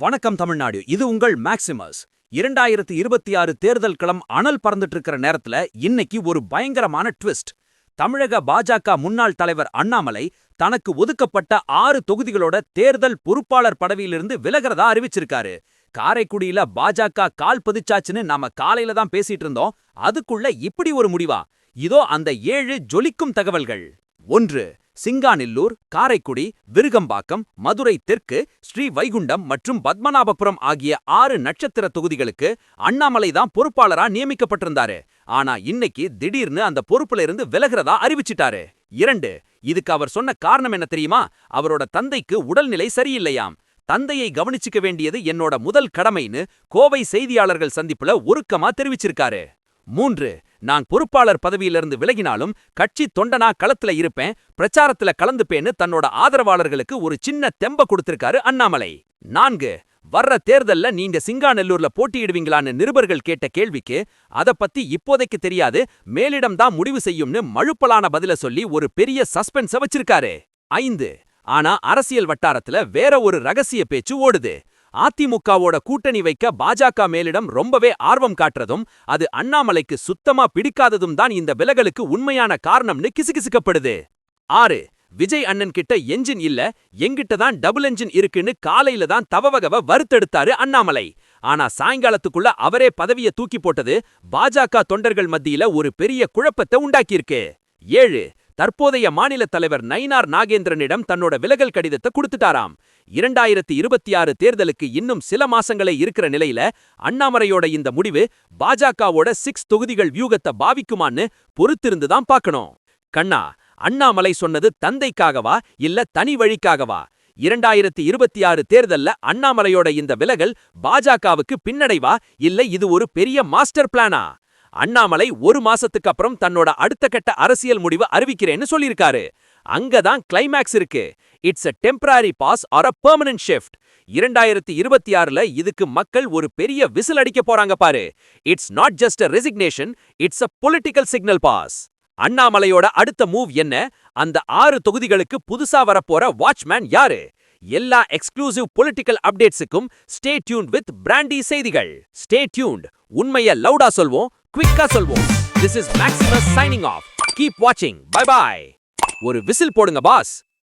வணக்கம் தமிழ்நாடு, இது உங்கள் மேக்சிமஸ். 2026 தேர்தல் களம் அனல் பறந்துட்டு இருக்கிற நேரத்துல இன்னைக்கு ஒரு பயங்கரமான ட்விஸ்ட். தமிழக பாஜக முன்னாள் தலைவர் அண்ணாமலை தனக்கு ஒதுக்கப்பட்ட 6 தொகுதிகளோட தேர்தல் பொறுப்பாளர் பதவியிலிருந்து விலகிறதா அறிவிச்சிருக்காரு. காரைக்குடியில பாஜக கால் பதிச்சாச்சுன்னு நாம காலையில தான் பேசிட்டு இருந்தோம். அதுக்குள்ள இப்படி ஒரு முடிவா? இதோ அந்த 7 ஜொலிக்கும் தகவல்கள். 1. சிங்காநல்லூர், காரைக்குடி, விருகம்பாக்கம், மதுரை தெற்கு, ஸ்ரீவைகுண்டம் மற்றும் பத்மநாபபுரம் ஆகிய 6 நட்சத்திர தொகுதிகளுக்கு அண்ணாமலை தான் பொறுப்பாளரா நியமிக்கப்பட்டிருந்தாரு. ஆனா இன்னைக்கு திடீர்னு அந்த பொறுப்புல இருந்து விலகிறதா அறிவிச்சிட்டாரு. 2. இதுக்கு அவர் சொன்ன காரணம் என்ன தெரியுமா? அவரோட தந்தைக்கு உடல்நிலை சரியில்லையாம். தந்தையை கவனிச்சுக்க வேண்டியது என்னோட முதல் கடமைன்னு கோவை செய்தியாளர்கள் சந்திப்புல உருக்கமா தெரிவிச்சிருக்காரு. 3. நான் பொறுப்பாளர் பதவியிலிருந்து விலகினாலும் கட்சி தொண்டனா களத்துல இருப்பேன், பிரச்சாரத்துல கலந்துப்பேன்னு தன்னோட ஆதரவாளர்களுக்கு ஒரு சின்ன தெம்ப கொடுத்திருக்காரு அண்ணாமலை. 4. வர்ற தேர்தல்ல நீங்க சிங்காநல்லூர்ல போட்டியிடுவீங்களான்னு நிருபர்கள் கேட்ட கேள்விக்கு அத பத்தி இப்போதைக்கு தெரியாது, மேலிடம் தான் முடிவு செய்யும்னு மழுப்பலான பதில சொல்லி ஒரு பெரிய சஸ்பென்ஸ வச்சிருக்காரு. 5. ஆனா அரசியல் வட்டாரத்துல வேற ஒரு ரகசிய பேச்சு ஓடுது. அதிமுகவோட கூட்டணி வைக்க பாஜக மேலிடம் ரொம்பவே ஆர்வம் காட்டுறதும் அது அண்ணாமலைக்கு சுத்தமா பிடிக்காததும் தான் இந்த விலகலுக்கு உண்மையான காரணம்னு கிசுகிசுக்கப்படுது. 6. விஜய் அண்ணன் கிட்ட என்ஜின் இல்ல, எங்கிட்ட தான் டபுள் என்ஜின் இருக்குன்னு காலையில தான் தவவகவ வறுத்தெடுத்தாரு அண்ணாமலை. ஆனா சாயங்காலத்துக்குள்ள அவரே பதவிய தூக்கி போட்டது பாஜக தொண்டர்கள் மத்தியில ஒரு பெரிய குழப்பத்தை உண்டாக்கியிருக்கு. 7. தற்போதைய மாநில தலைவர் நயினார் நாகேந்திரனிடம் தன்னோட விலகல் கடிதத்தை கொடுத்துட்டாராம். 2026 தேர்தலுக்கு இன்னும் சில மாசங்களே இருக்கிற நிலையில அண்ணாமலையோட இந்த முடிவு பாஜகவோட 6 தொகுதிகள் வியூகத்தை பாவிக்குமான்னு பொறுத்திருந்துதான் பார்க்கணும். கண்ணா, அண்ணாமலை சொன்னது தந்தைக்காகவா இல்ல தனி வழிக்காகவா? 2026 தேர்தல்ல அண்ணாமலையோட இந்த விலகல் பாஜகவுக்கு பின்னடைவா இல்ல இது ஒரு பெரிய மாஸ்டர் பிளானா? அண்ணாமலை ஒரு மாசத்துக்கு அப்புறம் தன்னோட அடுத்த கட்ட அரசியல் முடிவு அறிவிக்கிறேன்னு சொல்லிருக்காரு. அங்கதான் கிளைமேக்ஸ் இருக்கு. It's a temporary pause or a permanent shift. 2026ல இதுக்கு மக்கள் ஒரு பெரிய விசில் அடிக்க போறாங்க பாரு. It's not just a resignation, it's a political signal pass. அண்ணாமலையோட அடுத்த மூவ் என்ன? அந்த 6 தொகுதிகளுக்கு புதுசா வரப்போற வாட்ச்மேன் யாரு? எல்லா எக்ஸ்க்ளூசிவ் பொலிட்டிக்கல் அப்டேட்ஸுக்கும் ஸ்டே டியூன்ட் வித் பிராண்டி செய்திகள். Stay tuned. உண்மைய லவுடா சொல்வோம், குவிக்கா சொல்வோம். This is Maximus signing off. Keep watching. Bye bye. ஒரு விசில் போடுங்க பாஸ்.